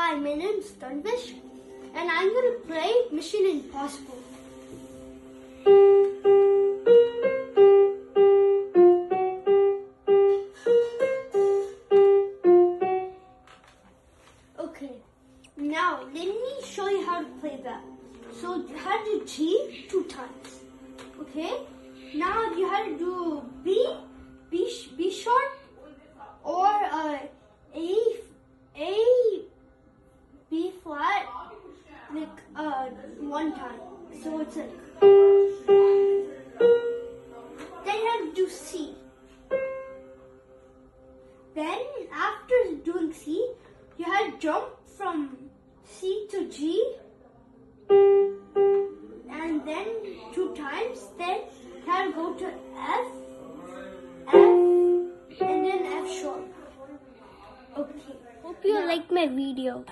Hi, my name is Tanvish, and I'm going to play Mission Impossible. Okay, now let me show you how to play that. So you had to do G 2 times. Okay, now you had to do B sharp, or B flat, like 1 time. So it's like, then you have to do C. Then after doing C, you had to jump from C to G, and then 2 times. Then you had to go to F, and then F sharp. Okay. Hope you like my videos.